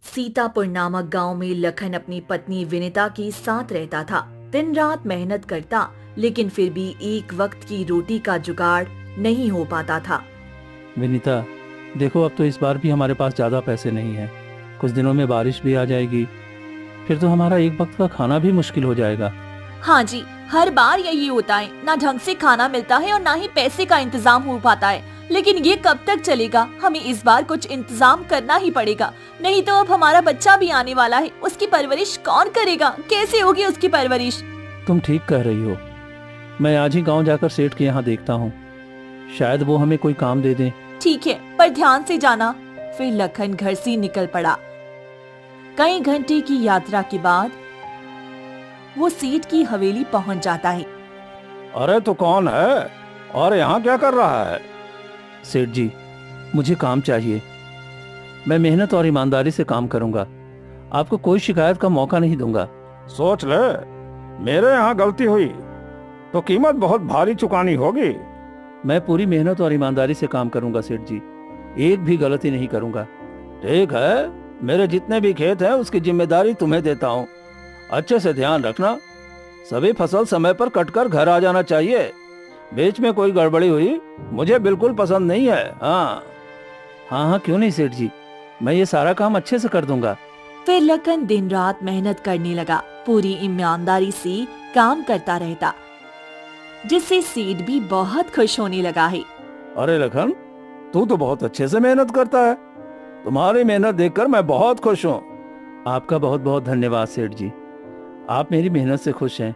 सीतापुर नामक गांव में लखन अपनी पत्नी विनिता के साथ रहता था। दिन रात मेहनत करता, लेकिन फिर भी एक वक्त की रोटी का जुगाड़ नहीं हो पाता था। विनीता, देखो अब तो इस बार भी हमारे पास ज़्यादा पैसे नहीं हैं। कुछ दिनों में बारिश भी आ जाएगी, फिर तो हमारा एक वक्त का खाना भी मुश्किल हो जाएगा। हाँ जी, हर बार यही होता है, ना ढंग से खाना मिलता है और ना ही पैसे का इंतजाम हो पाता है। लेकिन ये कब तक चलेगा? हमें इस बार कुछ इंतजाम करना ही पड़ेगा, नहीं तो अब हमारा बच्चा भी आने वाला है। उसकी परवरिश कौन करेगा? कैसे होगी उसकी परवरिश? तुम ठीक कह रही हो। मैं आज ही गांव जाकर सेठ के यहाँ देखता हूँ, शायद वो हमें कोई काम दे दें। ठीक है, पर ध्यान से जाना। फिर लखन घर से निकल पड़ा। कई घंटे की यात्रा के बाद वो सेठ की हवेली पहुंच जाता है। अरे तो कौन है और यहाँ क्या कर रहा है? सेठ जी, मुझे काम चाहिए। मैं मेहनत और ईमानदारी से काम करूंगा, आपको कोई शिकायत का मौका नहीं दूंगा। सोच ले, मेरे यहाँ गलती हुई तो कीमत बहुत भारी चुकानी होगी। मैं पूरी मेहनत और ईमानदारी से काम करूंगा सेठ जी, एक भी गलती नहीं करूंगा। ठीक है, मेरे जितने भी खेत हैं उसकी जिम्मेदारी तुम्हें देता हूँ। अच्छे से ध्यान रखना, सभी फसल समय पर कटकर घर आ जाना चाहिए। बीच में कोई गड़बड़ी हुई मुझे बिल्कुल पसंद नहीं है। हाँ हाँ, क्यों नहीं सेठ जी, मैं ये सारा काम अच्छे से कर दूंगा। फिर लखन दिन रात मेहनत करने लगा, पूरी ईमानदारी से काम करता रहता, जिससे सेठ भी बहुत खुश होने लगा है। अरे लखन, तू तो बहुत अच्छे से मेहनत करता है। तुम्हारी मेहनत देखकर मैं बहुत खुश हूँ। आपका बहुत बहुत धन्यवाद सेठ जी, आप मेरी मेहनत से खुश हैं।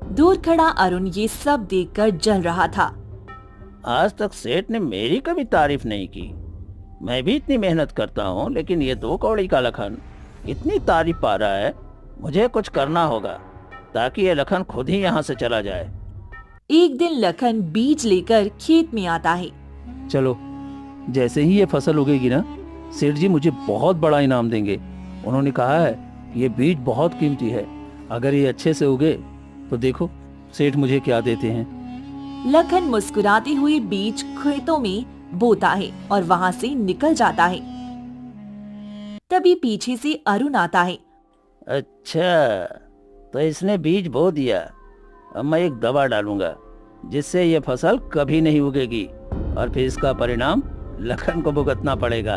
दूर खड़ा अरुण ये सब देखकर जल रहा था। आज तक सेठ ने मेरी कभी तारीफ नहीं की। मैं भी इतनी मेहनत करता हूँ, लेकिन ये 2 कौड़ी का लखन इतनी तारीफ पा रहा है। मुझे कुछ करना होगा ताकि ये लखन खुद ही यहाँ से चला जाए। एक दिन लखन बीज लेकर खेत में आता है। चलो, जैसे ही ये फसल उगेगी ना, सेठ जी मुझे बहुत बड़ा इनाम देंगे। उन्होंने कहा है कि ये बीज बहुत कीमती है, अगर ये अच्छे से उगे तो देखो सेठ मुझे क्या देते हैं। लखन मुस्कुराते हुए बीज खेतों में बोता है और वहाँ से निकल जाता है। तभी पीछे से अरुण आता है। अच्छा, तो इसने बीज बो दिया। अब मैं एक दवा डालूंगा जिससे ये फसल कभी नहीं उगेगी और फिर इसका परिणाम लखन को भुगतना पड़ेगा।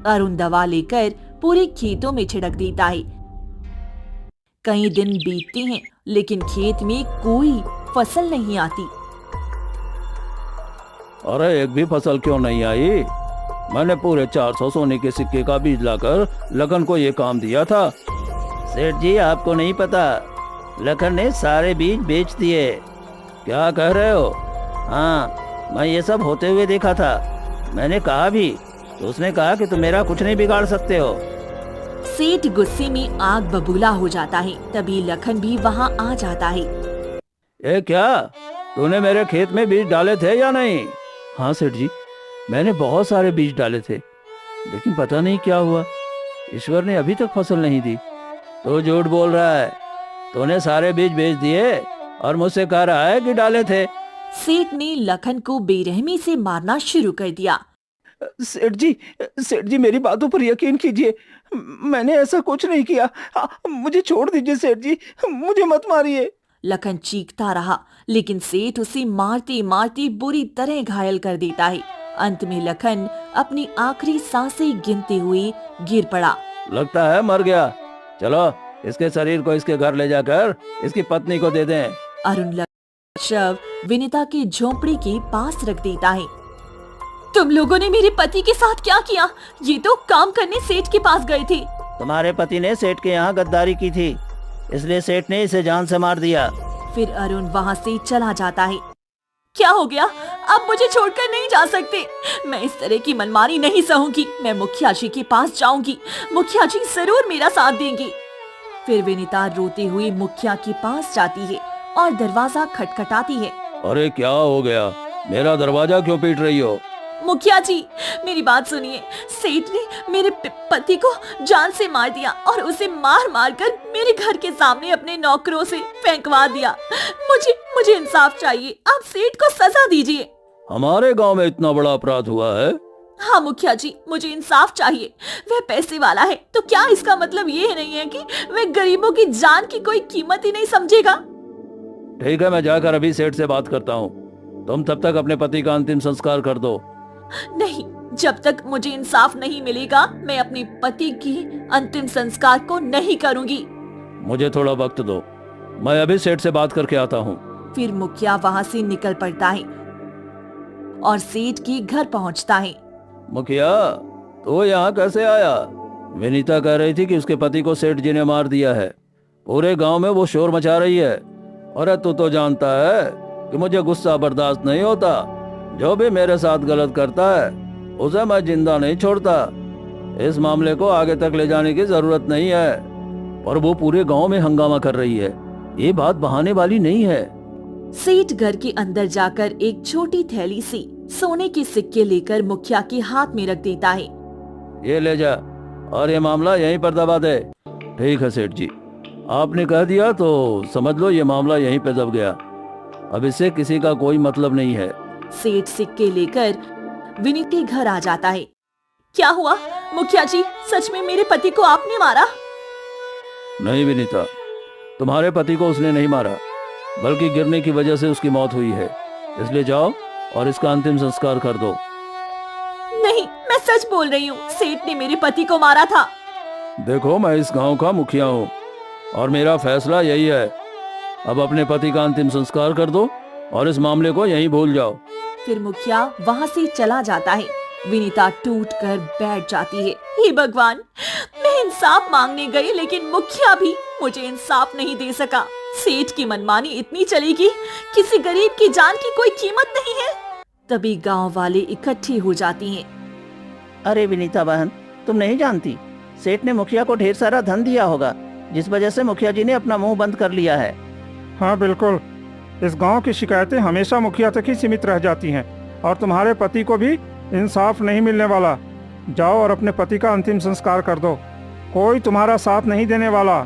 अरुण दवा लेकर पूरे खेतों में छिड़क देता है। कई दिन बीतते हैं, लेकिन खेत में कोई फसल नहीं आती। अरे एक भी फसल क्यों नहीं आई? मैंने पूरे 400 सोने के सिक्के का बीज लाकर लखन को ये काम दिया था। सेठ जी, आपको नहीं पता, लखन ने सारे बीज बेच दिए। क्या कह रहे हो? हाँ, मैं ये सब होते हुए देखा था। मैंने कहा भी तो उसने कहा कि तुम मेरा कुछ नहीं बिगाड़ सकते हो। सेठ गुस्से में आग बबूला हो जाता है। तभी लखन भी वहाँ आ जाता है। ये क्या, तूने मेरे खेत में बीज डाले थे या नहीं? हाँ सेठ जी, मैंने बहुत सारे बीज डाले थे, लेकिन पता नहीं क्या हुआ, ईश्वर ने अभी तक फसल नहीं दी। तू झूठ बोल रहा है। तूने सारे बीज बेच दिए और मुझसे कह रहा है कि डाले थे। सेठ ने लखन को बेरहमी से मारना शुरू कर दिया। सेठ जी मेरी बातों पर यकीन कीजिए, मैंने ऐसा कुछ नहीं किया। मुझे छोड़ दीजिए सेठ जी, मुझे मत मारिए। लखन चीखता रहा, लेकिन सेठ उसे मारते मारते बुरी तरह घायल कर देता है। अंत में लखन अपनी आखिरी सांसें गिनते हुए गिर पड़ा। लगता है मर गया। चलो, इसके शरीर को इसके घर ले जाकर इसकी पत्नी को दे दें। अरुण लखन शव विनिता की झोंपड़ी के पास रख देता है। तुम लोगों ने मेरे पति के साथ क्या किया? ये तो काम करने सेठ के पास गए थे। तुम्हारे पति ने सेठ के यहाँ गद्दारी की थी, इसलिए सेठ ने इसे जान से मार दिया। फिर अरुण वहाँ से चला जाता है। क्या हो गया? अब मुझे छोड़कर नहीं जा सकते। मैं इस तरह की मनमानी नहीं सहूंगी। मैं मुखिया जी के पास जाऊंगी, मुखिया जी जरूर मेरा साथ देंगे। फिर विनीता रोते हुए मुखिया के पास जाती है और दरवाजा खटखटाती है। अरे क्या हो गया? मेरा दरवाजा क्यों पीट रही हो? मुखिया जी, मेरी बात सुनिए। सेठ ने मेरे पति को जान से मार दिया और उसे मार मार कर मेरे घर के सामने अपने नौकरों से फेंकवा दिया। मुझे इंसाफ चाहिए। आप सेठ को सजा दीजिए। हमारे गांव में इतना बड़ा अपराध हुआ है? हाँ मुखिया जी, मुझे इंसाफ चाहिए। वह पैसे वाला है तो क्या इसका मतलब ये नहीं है कि वह गरीबों की जान की कोई कीमत ही नहीं समझेगा? ठीक है, मैं जाकर अभी सेठ से बात करता हूँ। तुम तब तक अपने पति का अंतिम संस्कार कर दो। नहीं, जब तक मुझे इंसाफ नहीं मिलेगा मैं अपने पति की अंतिम संस्कार को नहीं करूंगी। मुझे थोड़ा वक्त दो, मैं अभी सेठ से बात करके आता हूँ। फिर मुखिया वहाँ से निकल पड़ता है और सेठ के घर पहुँचता है। मुखिया, तो यहाँ कैसे आया? विनीता कह रही थी कि उसके पति को सेठ जी ने मार दिया है। पूरे गांव में वो शोर मचा रही है। अरे तू तो जानता है कि मुझे गुस्सा बर्दाश्त नहीं होता। जो भी मेरे साथ गलत करता है उसे मैं जिंदा नहीं छोड़ता। इस मामले को आगे तक ले जाने की जरूरत नहीं है। और वो पूरे गांव में हंगामा कर रही है, ये बात बहाने वाली नहीं है। सेठ घर के अंदर जाकर एक छोटी थैली से सोने के सिक्के लेकर मुखिया के हाथ में रख देता है। ये ले जा और ये मामला यहीं पर दबा दे। ठीक है सेठ जी, आपने कह दिया तो समझ लो ये मामला यहीं पे दब गया। अब इससे किसी का कोई मतलब नहीं है। सेठ सिक्के लेकर विनीत के घर आ जाता है। क्या हुआ मुखिया जी, सच में मेरे पति को आपने मारा? नहीं विनीता, तुम्हारे पति को उसने नहीं मारा, बल्कि गिरने की वजह से उसकी मौत हुई है। इसलिए जाओ और इसका अंतिम संस्कार कर दो। नहीं, मैं सच बोल रही हूँ, सेठ ने मेरे पति को मारा था। देखो, मैं इस गांव का मुखिया हूँ और मेरा फैसला यही है। अब अपने पति का अंतिम संस्कार कर दो और इस मामले को यहीं भूल जाओ। फिर मुखिया वहाँ से चला जाता है। विनीता टूट कर बैठ जाती है। हे भगवान, मैं इंसाफ मांगने गई लेकिन मुखिया भी मुझे इंसाफ नहीं दे सका। सेठ की मनमानी इतनी चलेगी, किसी गरीब की जान की कोई कीमत नहीं है। तभी गांव वाले इकट्ठे हो जाती हैं। अरे विनीता बहन, तुम नहीं जानती, सेठ ने मुखिया को ढेर सारा धन दिया होगा, जिस वजह से मुखिया जी ने अपना मुंह बंद कर लिया है। हाँ बिल्कुल, इस गांव की शिकायतें हमेशा मुखिया तक ही सीमित रह जाती हैं और तुम्हारे पति को भी इंसाफ नहीं मिलने वाला। जाओ और अपने पति का अंतिम संस्कार कर दो, कोई तुम्हारा साथ नहीं देने वाला।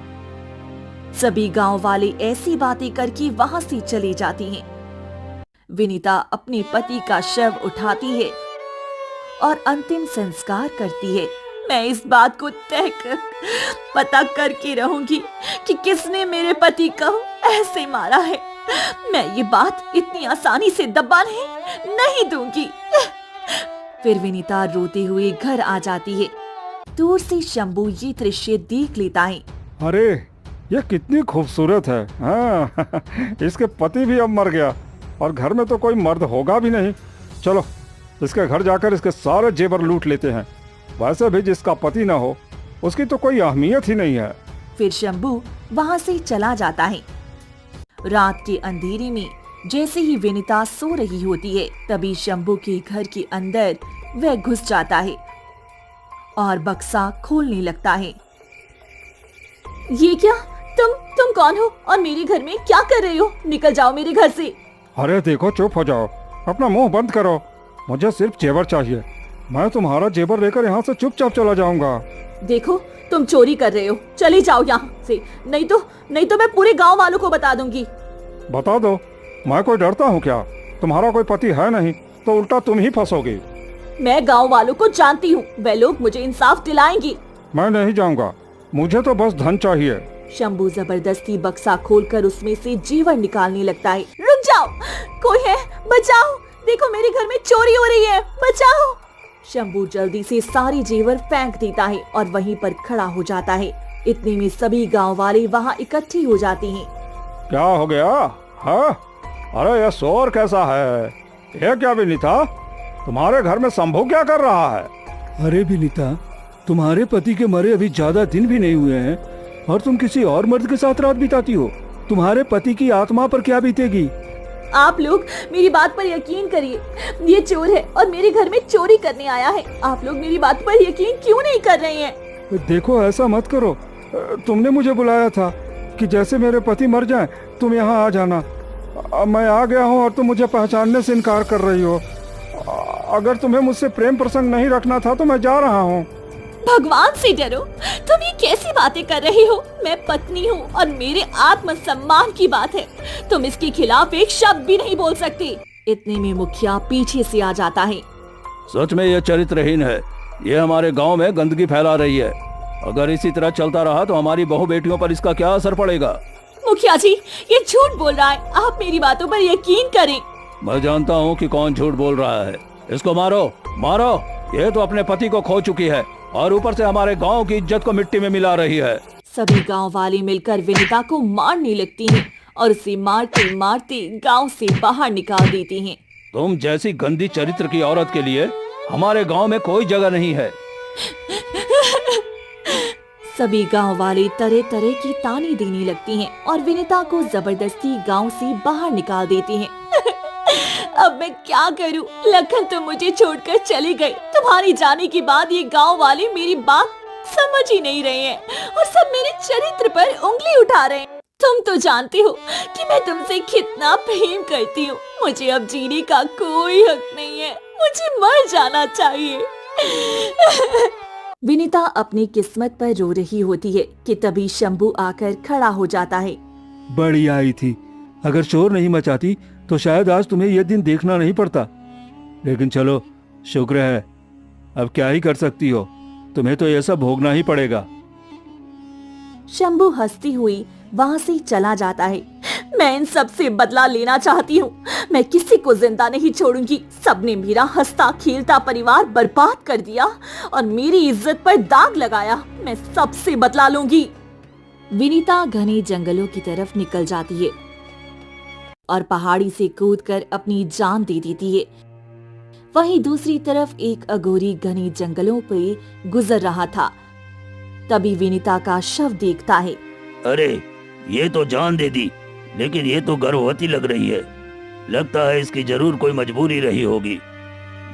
सभी गांव वाले ऐसी बातें करके वहां से चली जाती हैं। विनीता अपने पति का शव उठाती है और अंतिम संस्कार करती है। मैं इस बात को तय कर पता करके रहूंगी कि किसने मेरे पति को ऐसे मारा है। मैं ये बात इतनी आसानी से दबाने नहीं दूंगी। फिर विनीता रोते हुए घर आ जाती है। दूर से शंभू ये दृश्य देख लेता है। अरे ये कितनी खूबसूरत है। हाँ इसके पति भी अब मर गया और घर में तो कोई मर्द होगा भी नहीं। चलो इसके घर जाकर इसके सारे जेवर लूट लेते हैं। वैसे भी जिसका पति ना हो उसकी तो कोई अहमियत ही नहीं है। फिर शंभू वहाँ से चला जाता है। रात के अंधेरे में जैसे ही विनीता सो रही होती है, तभी शंभू के घर के अंदर वह घुस जाता है और बक्सा खोलने लगता है। ये क्या? तुम कौन हो और मेरे घर में क्या कर रहे हो? निकल जाओ मेरे घर से। अरे देखो, चुप हो जाओ, अपना मुंह बंद करो। मुझे सिर्फ जेवर चाहिए। मैं तुम्हारा जेवर लेकर यहाँ से चुपचाप चला जाऊंगा। देखो, तुम चोरी कर रहे हो, चले जाओ यहाँ से, नहीं तो मैं पूरे गांव वालों को बता दूंगी। बता दो, मैं कोई डरता हूँ क्या? तुम्हारा कोई पति है नहीं तो उल्टा तुम ही फंसोगे। मैं गांव वालों को जानती हूँ, वे लोग मुझे इंसाफ दिलाएंगे। मैं नहीं जाऊंगा, मुझे तो बस धन चाहिए। शंभू जबरदस्ती बक्सा खोलकर उसमें से जेवर निकालने लगता है। रुक जाओ, कोई है, बचाओ, देखो मेरे घर में चोरी हो रही है, बचाओ। शंभू जल्दी से सारे जेवर फेंक देता है और वहीं पर खड़ा हो जाता है। इतने में सभी गांव वाले वहाँ इकट्ठे हो जाते हैं। क्या हो गया? हाँ? अरे यह शोर कैसा है? ये क्या विनीता, तुम्हारे घर में शंभू क्या कर रहा है? अरे विनीता, तुम्हारे पति के मरे अभी ज्यादा दिन भी नहीं हुए हैं और तुम किसी और मर्द के साथ रात बिताती हो। तुम्हारे पति की आत्मा पर क्या बीतेगी? आप लोग मेरी बात पर यकीन करिए, ये चोर है और मेरे घर में चोरी करने आया है। आप लोग मेरी बात पर यकीन क्यों नहीं कर रहे हैं? देखो ऐसा मत करो, तुमने मुझे बुलाया था कि जैसे मेरे पति मर जाएं तुम यहाँ आ जाना। मैं आ गया हूँ और तुम मुझे पहचानने से इनकार कर रही हो। अगर तुम्हें मुझसे प्रेम प्रसंग नहीं रखना था तो मैं जा रहा हूँ। भगवान से डरो, तुम ये कैसी बातें कर रहे हो? मैं पत्नी हूँ और मेरे आत्मसम्मान की बात है, तुम इसके खिलाफ एक शब्द भी नहीं बोल सकते। इतने में मुखिया पीछे से आ जाता है। सच में यह चरित्रहीन है। ये हमारे गांव में गंदगी फैला रही है। अगर इसी तरह चलता रहा तो हमारी बहू बेटियों पर इसका क्या असर पड़ेगा? मुखिया जी, ये झूठ बोल रहा है, आप मेरी बातों पर यकीन करें। मैं जानता हूँ कि कौन झूठ बोल रहा है। इसको मारो, मारो। ये तो अपने पति को खो चुकी है और ऊपर से हमारे गांव की इज्जत को मिट्टी में मिला रही है। सभी गांव वाले मिलकर विनीता को मारने लगती हैं और उसे मारते मारते गांव से बाहर निकाल देती हैं। तुम जैसी गंदी चरित्र की औरत के लिए हमारे गांव में कोई जगह नहीं है। सभी गांव वाले तरह तरह की ताने देने लगती हैं और विनीता को जबरदस्ती गांव से बाहर निकाल देती हैं। अब मैं क्या करूं? लखन तो मुझे छोड़कर चले गए। तुम्हारे जाने के बाद ये गांव वाले मेरी बात समझ ही नहीं रहे हैं और सब मेरे चरित्र पर उंगली उठा रहे हैं। तुम तो जानते हो कि मैं तुमसे कितना प्रेम करती हूँ। मुझे अब जीने का कोई हक नहीं है। मुझे मर जाना चाहिए। विनीता अपनी किस्मत पर रो रही होती है कि तभी शंभू आकर खड़ा हो जाता है। बड़ी आई थी। अगर शोर नहीं मचाती तो शायद आज तुम्हें यह दिन देखना नहीं पड़ता। लेकिन चलो, शुक्र है। अब क्या ही कर सकती हो, तुम्हें तो यह सब भोगना ही पड़ेगा। शंभू हंसती हुई वहाँ से चला जाता है। मैं इन सब से बदला लेना चाहती हूँ। मैं किसी को जिंदा नहीं छोड़ूंगी। सबने मेरा हंसता खेलता परिवार बर्बाद कर दिया और मेरी इज्जत पर दाग लगाया। मैं सबसे बदला लूंगी। विनीता घने जंगलों की तरफ निकल जाती है और पहाड़ी से कूदकर अपनी जान दे देती है। वहीं दूसरी तरफ एक अघोरी घने जंगलों पे गुजर रहा था। तभी विनीता का शव देखता है। अरे, ये तो जान दे दी, लेकिन ये तो गर्भवती लग रही है। लगता है इसकी जरूर कोई मजबूरी रही होगी।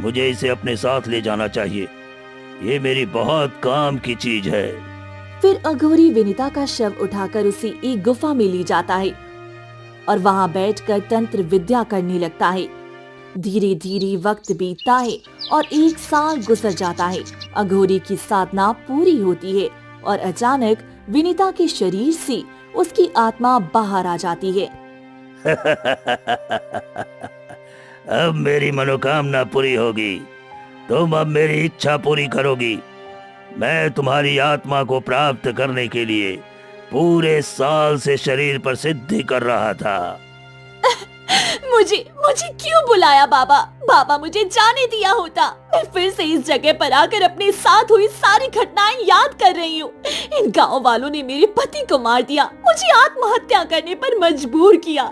मुझे इसे अपने साथ ले जाना चाहिए। ये मेरी बहुत काम की चीज है। फिर अघोरी विनीता का शव उठाकर उसे एक गुफा में ले जाता है और वहाँ बैठकर तंत्र विद्या करने लगता है। धीरे धीरे वक्त बीतता है और 1 साल गुजर जाता है। अघोरी की साधना पूरी होती है और अचानक विनीता के शरीर से उसकी आत्मा बाहर आ जाती है। अब मेरी मनोकामना पूरी होगी। तुम अब मेरी इच्छा पूरी करोगी। मैं तुम्हारी आत्मा को प्राप्त करने के लिए पूरे साल से शरीर पर सिद्धि कर रहा था। मुझे क्यों बुलाया बाबा? बाबा, मुझे जाने दिया होता। मैं फिर से इस जगह पर आकर अपने साथ हुई सारी घटनाएं याद कर रही हूँ। इन गांव वालों ने मेरे पति को मार दिया, मुझे आत्महत्या करने पर मजबूर किया।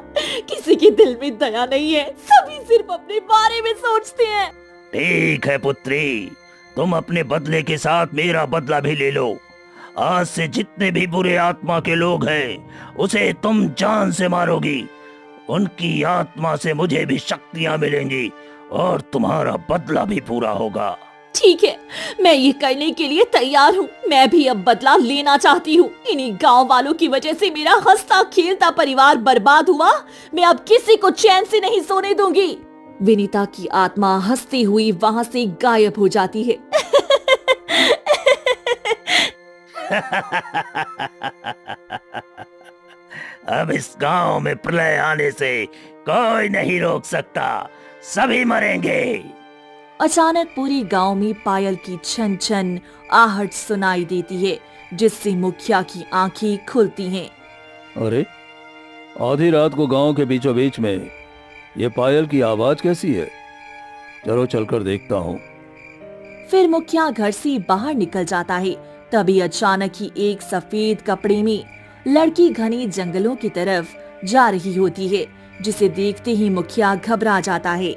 किसी के दिल में दया नहीं है, सभी सिर्फ अपने बारे में सोचते हैं। ठीक है पुत्री, तुम अपने बदले के साथ मेरा बदला भी ले लो। आज से जितने भी बुरे आत्मा के लोग हैं, उसे तुम जान से मारोगी। उनकी आत्मा से मुझे भी शक्तियां मिलेंगी और तुम्हारा बदला भी पूरा होगा। ठीक है, मैं ये करने के लिए तैयार हूँ। मैं भी अब बदला लेना चाहती हूँ। इन्हीं गांव वालों की वजह से मेरा हंसता खेलता परिवार बर्बाद हुआ। मैं अब किसी को चैन से नहीं सोने दूंगी। विनीता की आत्मा हंसती हुई वहाँ से गायब हो जाती है। अब इस गांव में प्रलय आने से कोई नहीं रोक सकता। सभी मरेंगे। अचानक पूरी गांव में पायल की छन छन आहट सुनाई देती है, जिससे मुखिया की आंखें खुलती हैं। अरे, आधी रात को गांव के बीचों बीच में ये पायल की आवाज कैसी है? चलो चलकर देखता हूँ। फिर मुखिया घर से बाहर निकल जाता है। तभी अचानक ही एक सफेद कपड़े में लड़की घने जंगलों की तरफ जा रही होती है, जिसे देखते ही मुखिया घबरा जाता है।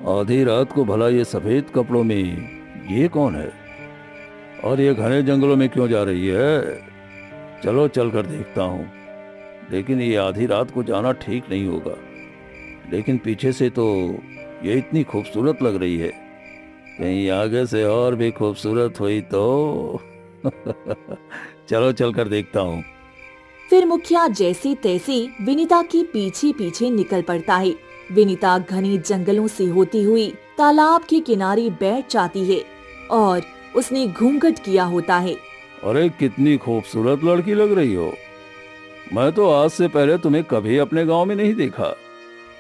आधी रात को भला ये सफेद कपड़ों में ये कौन है और ये घने जंगलों में क्यों जा रही है? चलो चलकर देखता हूँ। लेकिन ये आधी रात को जाना ठीक नहीं होगा। लेकिन पीछे से तो ये इतनी खूबसूरत लग रही है, कहीं आगे से और भी खूबसूरत हुई तो चलो चलकर देखता हूँ। फिर मुखिया जैसे तैसे विनीता के पीछे पीछे निकल पड़ता है। विनीता घने जंगलों से होती हुई तालाब के किनारे बैठ जाती है और उसने घूंघट किया होता है। अरे, कितनी खूबसूरत लड़की लग रही हो। मैं तो आज से पहले तुम्हें कभी अपने गांव में नहीं देखा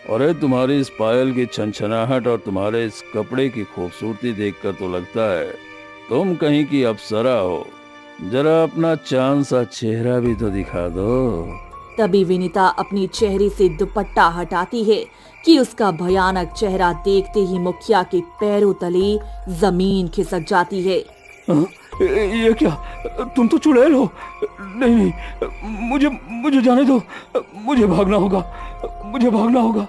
अरे तुम्हारी इस पायल की छनछनाहट और तुम्हारे इस कपड़े की खूबसूरती देखकर तो लगता है तुम कहीं की अप्सरा हो। जरा अपना चांद सा चेहरा भी तो दिखा दो। तभी विनीता अपनी चेहरे से दुपट्टा हटाती है कि उसका भयानक चेहरा देखते ही मुखिया के पैरों तले जमीन खिसक जाती है। ये क्या, तुम तो चुड़ैल हो। नहीं नहीं, मुझे जाने दो, मुझे भागना होगा।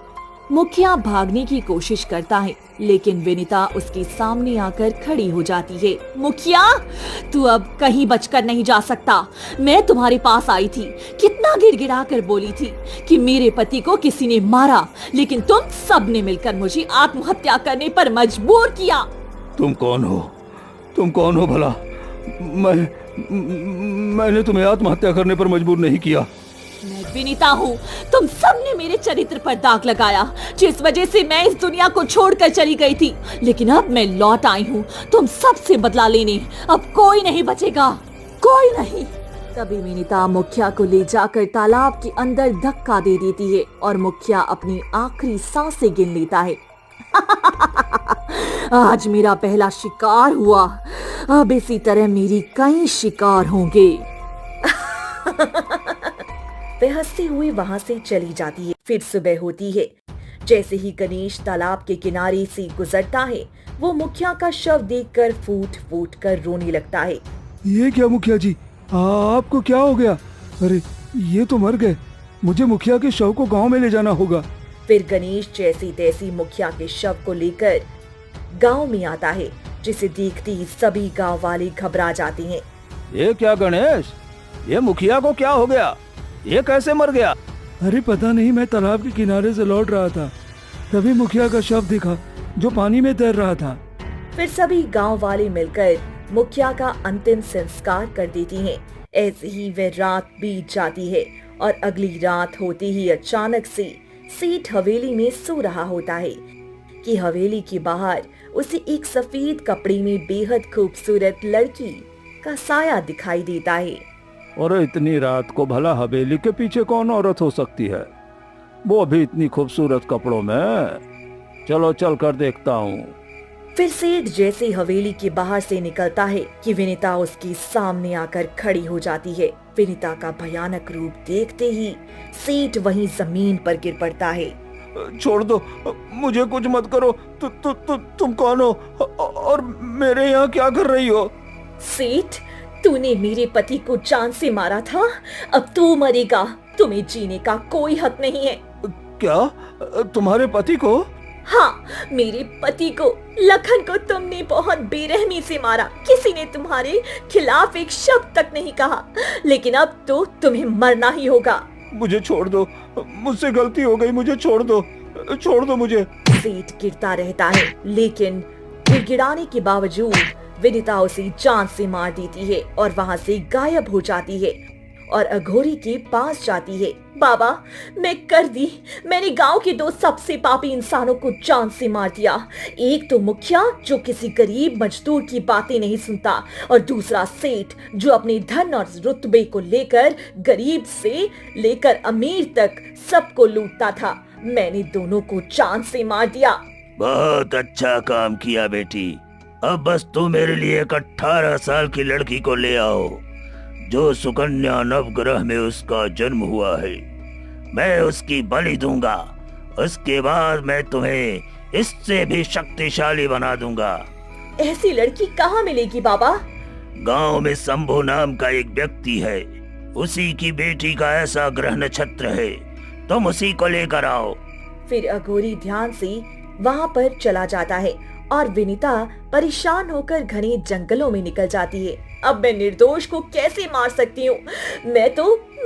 मुखिया भागने की कोशिश करता है, लेकिन विनीता उसके सामने आकर खड़ी हो जाती है। मुखिया, तू अब कहीं बचकर नहीं जा सकता। मैं तुम्हारे पास आई थी, कितना गिड़गिड़ा कर बोली थी कि मेरे पति को किसी ने मारा, लेकिन तुम सब ने मिलकर मुझे आत्महत्या करने पर मजबूर किया। तुम कौन हो भला? मैंने तुम्हें आत्महत्या करने पर मजबूर नहीं किया। मैं विनीता हूँ। तुम सबने मेरे चरित्र पर दाग लगाया, जिस वजह से मैं इस दुनिया को छोड़कर चली गई थी, लेकिन अब मैं लौट आई हूँ तुम सबसे बदला लेने। अब कोई नहीं बचेगा, कोई नहीं। तभी विनीता मुखिया को ले जाकर तालाब के अंदर धक्का दे देती है और मुखिया अपनी आखिरी सांसें गिन लेता है। आज मेरा पहला शिकार हुआ, अब इसी तरह मेरी कई शिकार होंगे। वह हंसती हुई वहाँ से चली जाती है। फिर सुबह होती है। जैसे ही गणेश तालाब के किनारे से गुजरता है, वो मुखिया का शव देखकर फूट फूट कर रोने लगता है। ये क्या मुखिया जी, आपको क्या हो गया? अरे ये तो मर गए। मुझे मुखिया के शव को गांव में ले जाना होगा। फिर गणेश जैसी तैसी मुखिया के शव को लेकर गांव में आता है, जिसे देखते ही सभी गांव वाले घबरा जाते हैं। ये क्या गणेश, ये मुखिया को क्या हो गया? ये कैसे मर गया? अरे पता नहीं, मैं तालाब के किनारे से लौट रहा था, तभी मुखिया का शव दिखा जो पानी में तैर रहा था। फिर सभी गांव वाले मिलकर मुखिया का अंतिम संस्कार कर देती हैं। ऐसे ही वह रात बीत जाती है और अगली रात होते ही अचानक से सेठ हवेली में सो रहा होता है कि हवेली के बाहर उसे एक सफेद कपड़े में बेहद खूबसूरत लड़की का साया दिखाई देता है। और इतनी रात को भला हवेली के पीछे कौन औरत हो सकती है, वो भी इतनी खूबसूरत कपड़ों में? चलो चल कर देखता हूँ। फिर सेठ जैसे हवेली के बाहर से निकलता है कि विनीता उसके सामने आकर खड़ी हो जाती है। विनीता का भयानक रूप देखते ही सेठ वहीं जमीन पर गिर पड़ता है। छोड़ दो, मुझे कुछ मत करो। तुम कौन हो और मेरे यहाँ क्या कर रही हो? सेठ, तूने मेरे पति को जान से मारा था, अब तू मरेगा। तुम्हें जीने का कोई हक नहीं है। क्या, तुम्हारे पति को? हाँ, मेरे पति को, लखन को तुमने बहुत बेरहमी से मारा। किसी ने तुम्हारे खिलाफ एक शब्द तक नहीं कहा, लेकिन अब तो तुम्हें मरना ही होगा। मुझे छोड़ दो, मुझसे गलती हो गई, मुझे छोड़ दो मुझे। सेठ गिरता रहता है, लेकिन गिड़गिड़ाने के बावजूद विनीता उसे जान से मार देती है और वहाँ से गायब हो जाती है और अघोरी के पास जाती है। बाबा, मैंने गांव के दो सबसे पापी इंसानों को जान से मार दिया। एक तो मुखिया जो किसी गरीब मजदूर की बातें नहीं सुनता, और दूसरा सेठ जो अपने धन और रुतबे को लेकर गरीब से लेकर अमीर तक सबको लूटता था। मैंने दोनों को जान से मार दिया। बहुत अच्छा काम किया बेटी। अब बस तू मेरे लिए एक 18 साल की लड़की को ले आओ, जो सुकन्या नवग्रह में उसका जन्म हुआ है। मैं उसकी बलि दूंगा, उसके बाद मैं तुम्हें इससे भी शक्तिशाली बना दूंगा। ऐसी लड़की कहाँ मिलेगी बाबा? गांव में शंभू नाम का एक व्यक्ति है, उसी की बेटी का ऐसा ग्रह नक्षत्र है, तुम उसी को लेकर आओ। फिर अघोरी ध्यान से वहाँ पर चला जाता है और विनीता परेशान होकर घने जंगलों में निकल जाती है। अब मैं निर्दोष को कैसे मार सकती हूँ?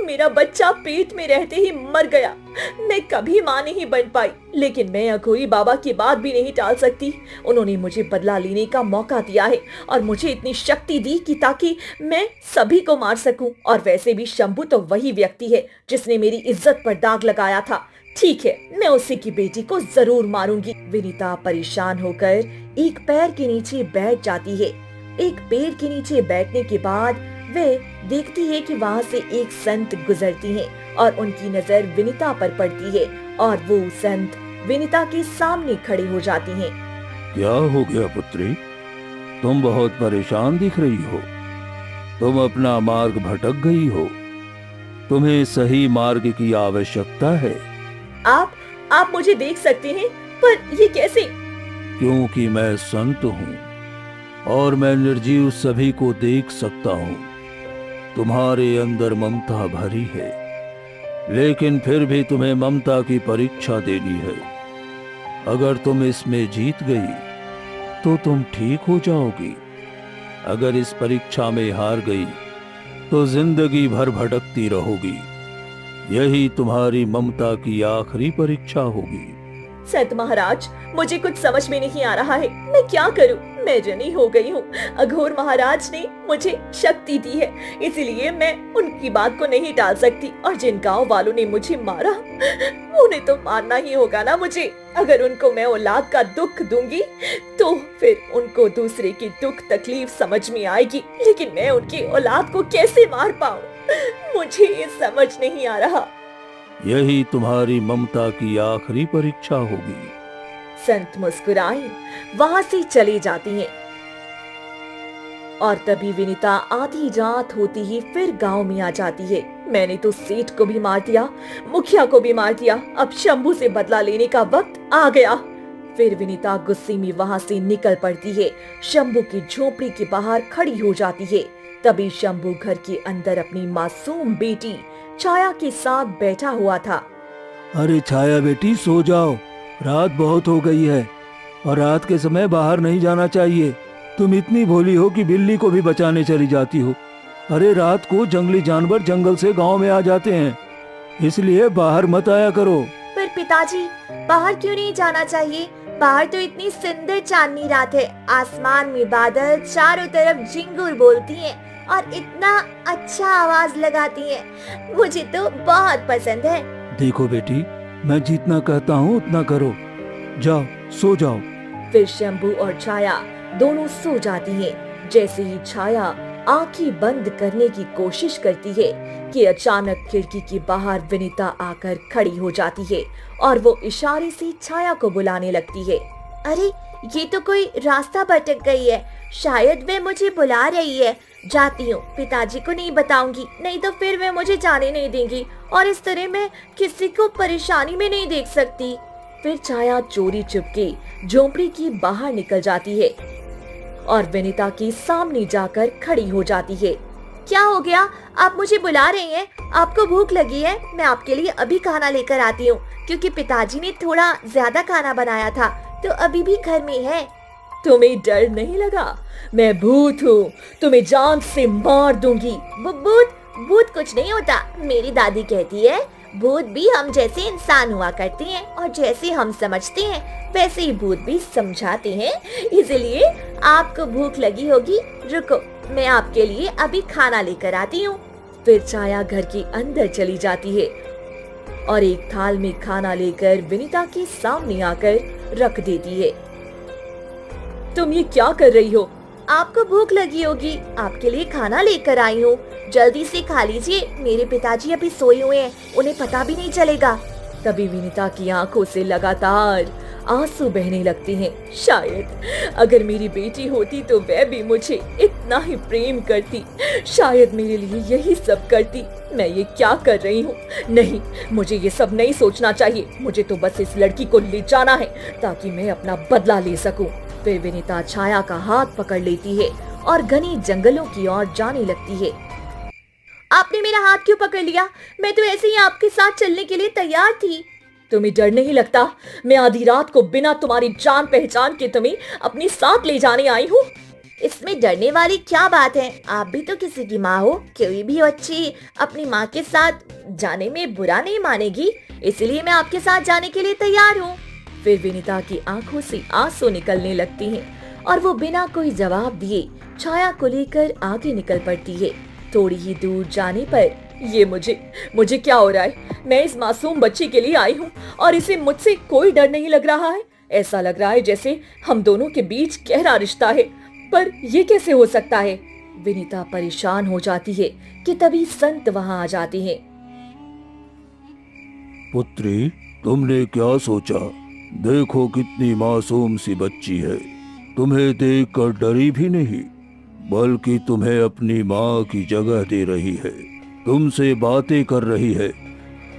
मेरा बच्चा पेट में रहते ही मर गया। मैं कभी माँ नहीं बन पाई, लेकिन मैं अघोरी बाबा की बात भी नहीं टाल सकती। उन्होंने मुझे बदला लेने का मौका दिया है और मुझे इतनी शक्ति दी कि ताकि मैं सभी को मार सकूं। और वैसे भी शंभू तो वही व्यक्ति है जिसने मेरी इज्जत पर दाग लगाया था। ठीक है, मैं उसी की बेटी को जरूर मारूंगी। विनीता परेशान होकर एक पैर के नीचे बैठ जाती है। एक पेड़ के नीचे बैठने के बाद वे देखती है कि वहाँ से एक संत गुजरती हैं और उनकी नजर विनीता पर पड़ती है और वो संत विनीता के सामने खड़ी हो जाती हैं। क्या हो गया पुत्री? तुम बहुत परेशान दिख रही हो। तुम अपना मार्ग भटक गई हो। तुम्हें सही मार्ग की आवश्यकता है। आप मुझे देख सकते हैं, पर ये कैसे? क्योंकि मैं संत हूँ और मैं निर्जीव सभी को देख सकता हूँ। तुम्हारे अंदर ममता भरी है, लेकिन फिर भी तुम्हें ममता की परीक्षा देनी है। अगर तुम इसमें जीत गई तो तुम ठीक हो जाओगी। अगर इस परीक्षा में हार गई तो जिंदगी भर भटकती रहोगी। यही तुम्हारी ममता की आखिरी परीक्षा होगी। संत महाराज, मुझे कुछ समझ में नहीं आ रहा है, मैं क्या करूं? मैं जनी हो गई हूँ। अघोर महाराज ने मुझे शक्ति दी है, इसलिए मैं उनकी बात को नहीं टाल सकती। और जिन गांव वालों ने मुझे मारा, उन्हें तो मारना ही होगा ना मुझे। अगर उनको मैं औलाद का दुख दूंगी तो फिर उनको दूसरे की दुख तकलीफ समझ में आएगी, लेकिन मैं उनकी औलाद को कैसे मार पाऊं? मुझे ये समझ नहीं आ रहा। यही तुम्हारी ममता की आखिरी परीक्षा होगी। संत मुस्कुराए वहां से चली जाती हैं। और तभी विनीता आधी रात होती ही फिर गांव में आ जाती है। मैंने तो सेठ को भी मार दिया, मुखिया को भी मार दिया, अब शंभू से बदला लेने का वक्त आ गया। फिर विनीता गुस्से में वहां से निकल पड़ती है। शंभू की झोपड़ी के बाहर खड़ी हो जाती है। तभी शंभू घर के अंदर अपनी मासूम बेटी छाया के साथ बैठा हुआ था। अरे छाया बेटी, सो जाओ। रात बहुत हो गई है और रात के समय बाहर नहीं जाना चाहिए। तुम इतनी भोली हो कि बिल्ली को भी बचाने चली जाती हो। अरे रात को जंगली जानवर जंगल से गांव में आ जाते हैं, इसलिए बाहर मत आया करो। पर पिताजी, बाहर क्यों नहीं जाना चाहिए? बाहर तो इतनी सुंदर चांदनी रात है, आसमान में बादल, चारों तरफ झिंगुर बोलती हैं और इतना अच्छा आवाज लगाती हैं। मुझे तो बहुत पसंद है। देखो बेटी, मैं जितना कहता हूँ उतना करो। जाओ, सो जाओ। फिर शंभू और छाया दोनों सो जाती हैं। जैसे ही छाया आंखें बंद करने की कोशिश करती है कि अचानक खिड़की के बाहर विनीता आकर खड़ी हो जाती है और वो इशारे से छाया को बुलाने लगती है। अरे, ये तो कोई रास्ता भटक गई है, शायद वे मुझे बुला रही है। जाती हूँ, पिताजी को नहीं बताऊंगी, नहीं तो फिर वे मुझे जाने नहीं देंगी और इस तरह मैं किसी को परेशानी में नहीं देख सकती। फिर छाया चोरी चुपके झोंपड़ी की बाहर निकल जाती है और विनीता के सामने जाकर खड़ी हो जाती है। क्या हो गया? आप मुझे बुला रही हैं? आपको भूख लगी है? मैं आपके लिए अभी खाना लेकर आती हूँ, क्योंकि पिताजी ने थोड़ा ज्यादा खाना बनाया था तो अभी भी घर में है। तुम्हें डर नहीं लगा? मैं भूत हूँ, तुम्हें जान से मार दूंगी। भूत कुछ नहीं होता। मेरी दादी कहती है भूत भी हम जैसे इंसान हुआ करते हैं और जैसे हम समझते हैं वैसे ही भूत भी समझाते हैं। इसलिए आपको भूख लगी होगी, रुको, मैं आपके लिए अभी खाना लेकर आती हूँ। फिर छाया घर के अंदर चली जाती है और एक थाल में खाना लेकर विनीता के सामने आकर रख देती है। तुम ये क्या कर रही हो? आपको भूख लगी होगी, आपके लिए खाना लेकर आई हूँ, जल्दी से खा लीजिए। मेरे पिताजी अभी सोए हुए हैं, उन्हें पता भी नहीं चलेगा। तभी विनीता की आंखों से लगातार आंसू बहने लगते हैं। शायद अगर मेरी बेटी होती तो वह भी मुझे इतना ही प्रेम करती, शायद मेरे लिए यही सब करती। मैं ये क्या कर रही हूँ? नहीं, मुझे ये सब नहीं सोचना चाहिए। मुझे तो बस इस लड़की को ले जाना है ताकि मैं अपना बदला ले सकूं। फिर विनीता छाया का हाथ पकड़ लेती है और घने जंगलों की ओर जाने लगती है। आपने मेरा हाथ क्यों पकड़ लिया? मैं तो ऐसे ही आपके साथ चलने के लिए तैयार थी। तुम्हें डर नहीं लगता? मैं आधी रात को बिना तुम्हारी जान पहचान के तुम्हें अपने साथ ले जाने आई हूँ। इसमें डरने वाली क्या बात है? आप भी तो किसी की माँ हो, कोई भी बच्ची अपनी माँ के साथ जाने में बुरा नहीं मानेगी, इसलिए मैं आपके साथ जाने के लिए तैयार हूँ। फिर विनीता की आंखों से आंसू निकलने लगती हैं और वो बिना कोई जवाब दिए छाया को लेकर आगे निकल पड़ती है। थोड़ी ही दूर जाने पर ये मुझे क्या हो रहा है? मैं इस मासूम बच्ची के लिए आई हूँ और इसे मुझसे कोई डर नहीं लग रहा है। ऐसा लग रहा है जैसे हम दोनों के बीच गहरा रिश्ता है, पर ये कैसे हो सकता है? विनीता परेशान हो जाती है कि तभी संत वहां आ जाते हैं। पुत्री, तुमने क्या सोचा? देखो कितनी मासूम सी बच्ची है, तुम्हें देखकर डरी भी नहीं, बल्कि तुम्हें अपनी माँ की जगह दे रही है, तुमसे बातें कर रही है।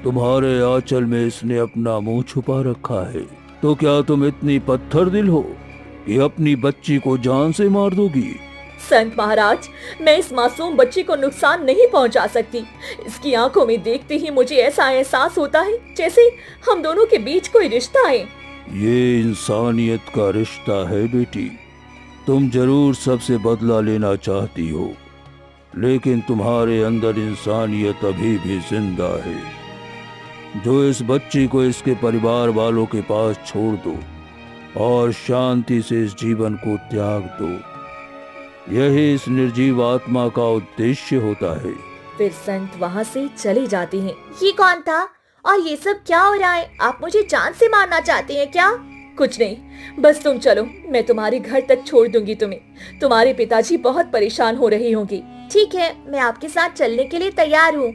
तुम्हारे आंचल में इसने अपना मुंह छुपा रखा है, तो क्या तुम इतनी पत्थर दिल हो कि अपनी बच्ची को जान से मार दोगी? संत महाराज, मैं इस मासूम बच्ची को नुकसान नहीं पहुंचा सकती। इसकी आंखों में देखते ही मुझे ऐसा एहसास होता है जैसे हम दोनों के बीच कोई रिश्ता है। ये इंसानियत का रिश्ता है बेटी। तुम जरूर सबसे बदला लेना चाहती हो, लेकिन तुम्हारे अंदर इंसानियत अभी भी जिंदा है। जो इस बच्ची को इसके परिवार वालों के पास छोड़ दो और शांति से इस जीवन को त्याग दो, यही इस निर्जीव आत्मा का उद्देश्य होता है। फिर संत वहाँ से चले जाते हैं। ये कौन था और ये सब क्या हो रहा है? आप मुझे जान से मारना चाहते हैं क्या? कुछ नहीं, बस तुम चलो, मैं तुम्हारे घर तक छोड़ दूंगी तुम्हें। तुम्हारे पिताजी बहुत परेशान हो रही होंगी। ठीक है, मैं आपके साथ चलने के लिए तैयार हूँ।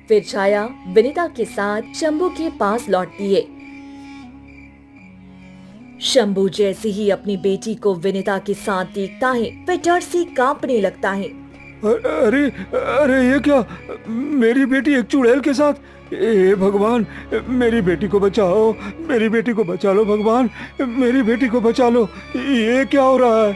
फिर छाया विनीता के साथ शंभू के पास लौटती है। शंभू जैसे ही अपनी बेटी को विनीता के साथ देखता है, वह डर से कांपने लगता है। अरे अरे, ये क्या, मेरी बेटी एक चुड़ैल के साथ? हे भगवान, मेरी बेटी को बचाओ, मेरी बेटी को बचा लो भगवान, मेरी बेटी को बचा लो। ये क्या हो रहा है?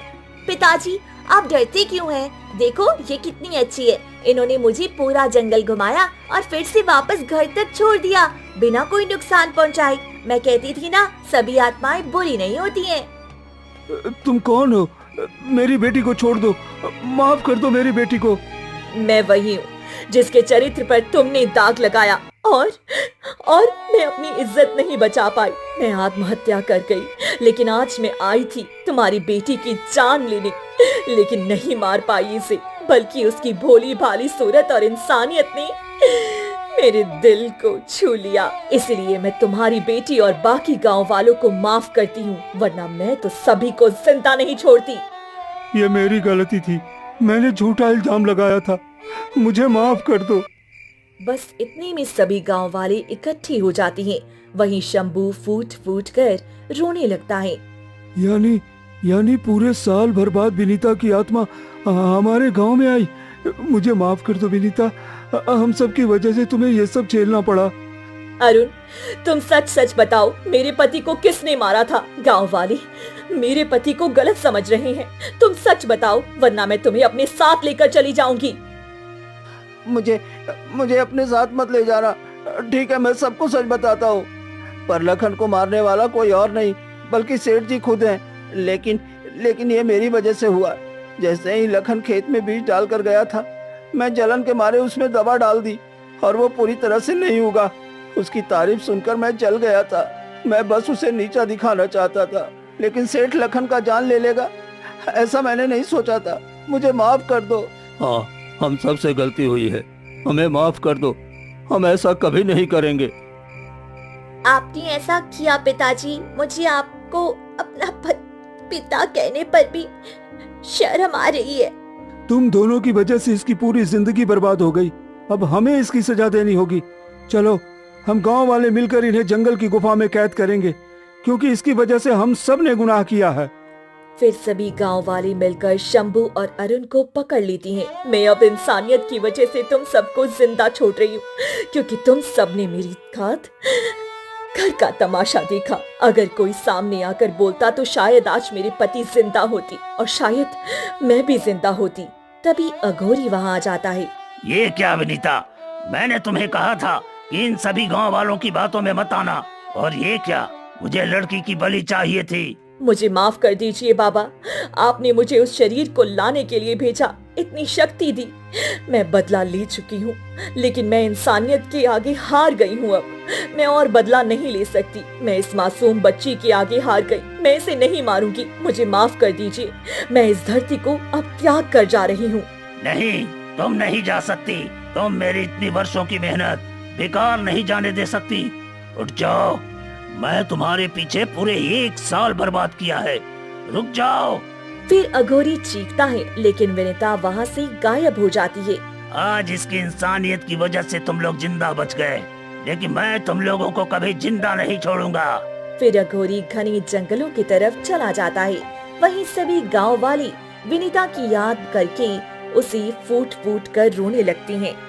पिताजी, आप डरते क्यों हैं? देखो ये कितनी अच्छी है। इन्होंने मुझे पूरा जंगल घुमाया और फिर से वापस घर तक छोड़ दिया बिना कोई नुकसान पहुंचाए। मैं कहती थी ना, सभी आत्माएं बुरी नहीं होती हैं। तुम कौन हो? मेरी बेटी को छोड़ दो, माफ कर दो मेरी बेटी को। मैं वही हूँ जिसके चरित्र पर तुमने दाग लगाया और मैं अपनी इज्जत नहीं बचा पाई। मैं आत्महत्या कर गई, लेकिन आज मैं आई थी तुम्हारी बेटी की जान लेने, लेकिन नहीं मार पाई इसे, बल्कि उसकी भोली भाली सूरत और इंसानियत ने मेरे दिल को छू लिया। इसलिए मैं तुम्हारी बेटी और बाकी गांव वालों को माफ करती हूँ, वरना मैं तो सभी को जिंदा नहीं छोड़ती। ये मेरी गलती थी, मैंने झूठा इल्जाम लगाया था, मुझे माफ कर दो। बस इतने में सभी गांव वाले इकट्ठे हो जाते हैं। वहीं शंभू फूट फूट कर रोने लगता है। यानी पूरे साल भर बाद विनीता की आत्मा हमारे गांव में आई। मुझे माफ कर दो विनीता, हम सब की वजह से तुम्हें ये सब झेलना पड़ा। अरुण, तुम सच सच बताओ, मेरे पति को किसने मारा था? गांव वाले मेरे पति को गलत समझ रहे हैं। तुम सच बताओ, वरना मैं तुम्हें अपने साथ लेकर चली जाऊंगी। मुझे अपने साथ मत ले जाना। ठीक है, मैं सबको सच बताता हूँ, पर लखन को मारने वाला कोई और नहीं बल्कि सेठ जी खुद हैं। लेकिन ये मेरी वजह से हुआ। जैसे ही लखन खेत में बीज डालकर गया था, मैं जलन के मारे उसमें दवा डाल दी और वो पूरी तरह से नहीं उगा। उसकी तारीफ सुनकर मैं जल गया था। मैं बस उसे नीचा दिखाना चाहता था, लेकिन सेठ लखन का जान ले लेगा, ऐसा मैंने नहीं सोचा था। मुझे माफ कर दो। हाँ, हम सबसे गलती हुई है, हमें माफ कर दो, हम ऐसा कभी नहीं करेंगे। आपने ऐसा किया पिताजी, मुझे आपको अपना पिता कहने पर भी शर्म आ रही है। तुम दोनों की वजह से इसकी पूरी जिंदगी बर्बाद हो गई, अब हमें इसकी सजा देनी होगी। चलो, हम गांव वाले मिलकर इन्हें जंगल की गुफा में कैद करेंगे, क्योंकि इसकी वजह से हम सब ने गुनाह किया है। फिर सभी गांव वाले मिलकर शंभू और अरुण को पकड़ लेती हैं। मैं अब इंसानियत की वजह से तुम सबको जिंदा छोड़ रही हूँ, क्योंकि तुम सबने मेरी घात घर का तमाशा देखा। अगर कोई सामने आकर बोलता तो शायद आज मेरे पति जिंदा होती और शायद मैं भी जिंदा होती। तभी अघोरी वहाँ आ जाता है। ये क्या विनीता, मैंने तुम्हें कहा था कि इन सभी गांव वालों की बातों में मत आना। और ये क्या, मुझे लड़की की बलि चाहिए थी। मुझे माफ कर दीजिए बाबा, आपने मुझे उस शरीर को लाने के लिए भेजा, इतनी शक्ति दी। मैं बदला ले चुकी हूँ, लेकिन मैं इंसानियत के आगे हार गई हूँ। अब मैं और बदला नहीं ले सकती। मैं इस मासूम बच्ची के आगे हार गई, मैं इसे नहीं मारूंगी। मुझे माफ कर दीजिए, मैं इस धरती को अब त्याग कर जा रही हूँ। नहीं, तुम नहीं जा सकती। तुम मेरी इतनी वर्षों की मेहनत बेकार नहीं जाने दे सकती। उठ जाओ, मैं तुम्हारे पीछे पूरे 1 साल बर्बाद किया है, रुक जाओ। फिर अघोरी चीखता है, लेकिन विनीता वहाँ से गायब हो जाती है। आज इसकी इंसानियत की वजह से तुम लोग जिंदा बच गए, लेकिन मैं तुम लोगों को कभी जिंदा नहीं छोड़ूंगा। फिर अघोरी घने जंगलों की तरफ चला जाता है। वहीं सभी गांव वाले विनीता की याद करके उसे फूट फूट कर रोने लगती हैं।